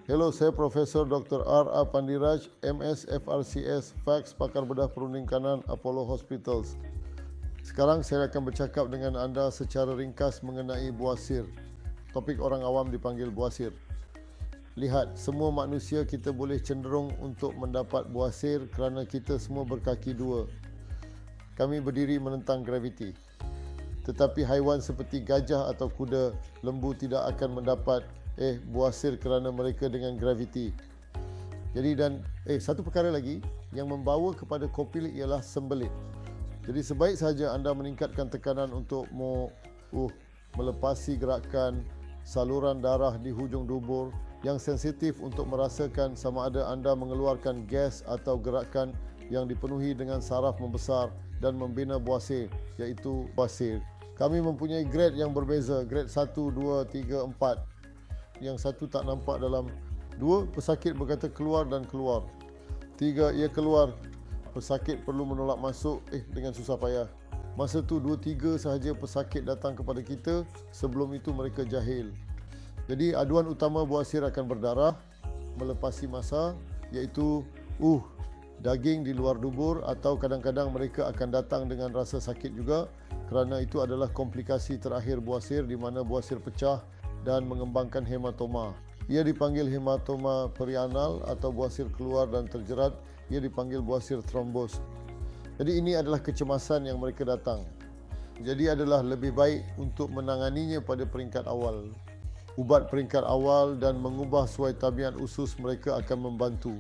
Hello, saya Profesor Dr. R.A. Pandiraj, MS FRCS, Fax, Pakar Bedah Perunding Kanan, Apollo Hospitals. Sekarang saya akan bercakap dengan anda secara ringkas mengenai buasir. Topik orang awam dipanggil buasir. Lihat, semua manusia kita boleh cenderung untuk mendapat buasir kerana kita semua berkaki dua. Kami berdiri menentang graviti. Tetapi haiwan seperti gajah atau kuda, lembu tidak akan mendapat buasir kerana mereka dengan graviti. Jadi satu perkara lagi yang membawa kepada kopilik ialah sembelit. Jadi sebaik sahaja anda meningkatkan tekanan untuk melepasi gerakan saluran darah di hujung dubur yang sensitif untuk merasakan sama ada anda mengeluarkan gas atau gerakan yang dipenuhi dengan saraf membesar dan membina buasir, iaitu buasir. Kami mempunyai grade yang berbeza, grade 1, 2, 3, 4. Yang satu tak nampak dalam. 2, pesakit berkata keluar dan keluar. 3, ia keluar. Pesakit perlu menolak masuk dengan susah payah. Masa tu 2, 3 sahaja pesakit datang kepada kita, sebelum itu mereka jahil. Jadi aduan utama buasir akan berdarah, melepasi masa, iaitu daging di luar dubur, atau kadang-kadang mereka akan datang dengan rasa sakit juga, kerana itu adalah komplikasi terakhir buasir di mana buasir pecah dan mengembangkan hematoma. Ia dipanggil hematoma perianal atau buasir keluar dan terjerat. Ia dipanggil buasir trombos. Jadi ini adalah kecemasan yang mereka datang. Jadi adalah lebih baik untuk menanganinya pada peringkat awal. Ubat peringkat awal dan mengubah suai tabiat usus mereka akan membantu.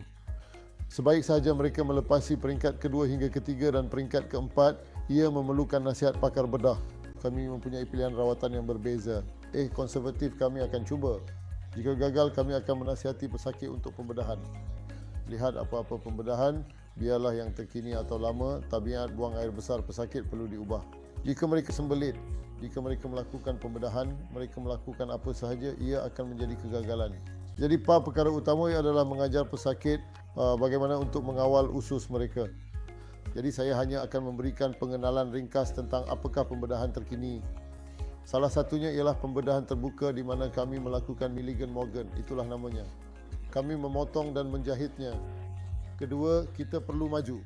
Sebaik sahaja mereka melepasi peringkat kedua hingga ketiga dan peringkat keempat, ia memerlukan nasihat pakar bedah. Kami mempunyai pilihan rawatan yang berbeza. Konservatif kami akan cuba. Jika gagal, kami akan menasihati pesakit untuk pembedahan. Lihat apa-apa pembedahan, biarlah yang terkini atau lama, tabiat buang air besar pesakit perlu diubah. Jika mereka sembelit, jika mereka melakukan pembedahan, mereka melakukan apa sahaja, ia akan menjadi kegagalan. Jadi perkara utama adalah mengajar pesakit bagaimana untuk mengawal usus mereka. Jadi saya hanya akan memberikan pengenalan ringkas tentang apakah pembedahan terkini. Salah satunya ialah pembedahan terbuka di mana kami melakukan Milligan-Morgan, itulah namanya. Kami memotong dan menjahitnya. Kedua, kita perlu maju.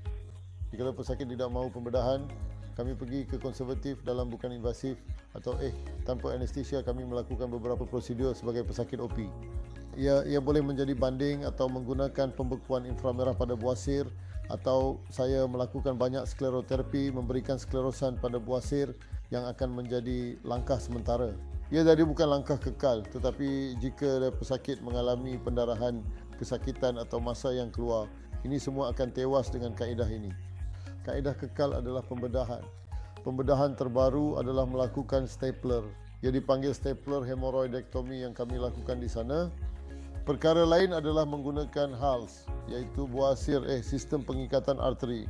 Jika pesakit tidak mahu pembedahan, kami pergi ke konservatif dalam bukan invasif atau tanpa anestesia kami melakukan beberapa prosedur sebagai pesakit OP. Ia boleh menjadi banding atau menggunakan pembekuan inframerah pada buasir, atau saya melakukan banyak skleroterapi, memberikan sklerosan pada buasir yang akan menjadi langkah sementara. Ia jadi bukan langkah kekal, tetapi jika pesakit mengalami pendarahan, kesakitan atau masa yang keluar, ini semua akan tewas dengan kaedah ini. Kaedah kekal adalah pembedahan. Pembedahan terbaru adalah melakukan stapler. Ia dipanggil stapler hemoroidektomi yang kami lakukan di sana. Perkara lain adalah menggunakan HALS, iaitu buasir sistem pengikatan arteri.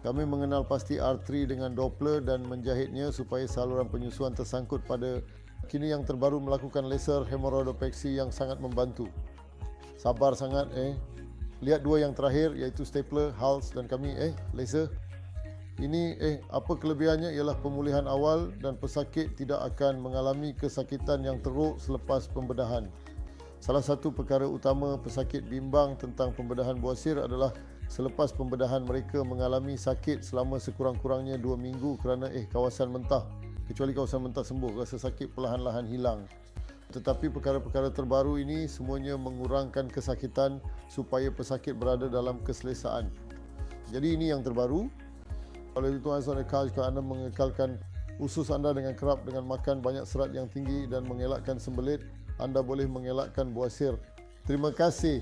Kami mengenal pasti arteri dengan Doppler dan menjahitnya supaya saluran penyusuan tersangkut pada. Kini yang terbaru melakukan laser hemoroidopeksi yang sangat membantu. Sabar sangat Lihat 2 yang terakhir, iaitu stapler, HALS dan kami laser. Ini apa kelebihannya ialah pemulihan awal dan pesakit tidak akan mengalami kesakitan yang teruk selepas pembedahan. Salah satu perkara utama pesakit bimbang tentang pembedahan buasir adalah selepas pembedahan mereka mengalami sakit selama sekurang-kurangnya 2 minggu kerana kawasan mentah. Kecuali kawasan mentah sembuh, rasa sakit perlahan-lahan hilang. Tetapi perkara-perkara terbaru ini semuanya mengurangkan kesakitan supaya pesakit berada dalam keselesaan. Jadi ini yang terbaru. Oleh itu, jika anda mengekalkan usus anda dengan kerap dengan makan banyak serat yang tinggi dan mengelakkan sembelit, anda boleh mengelakkan buasir. Terima kasih.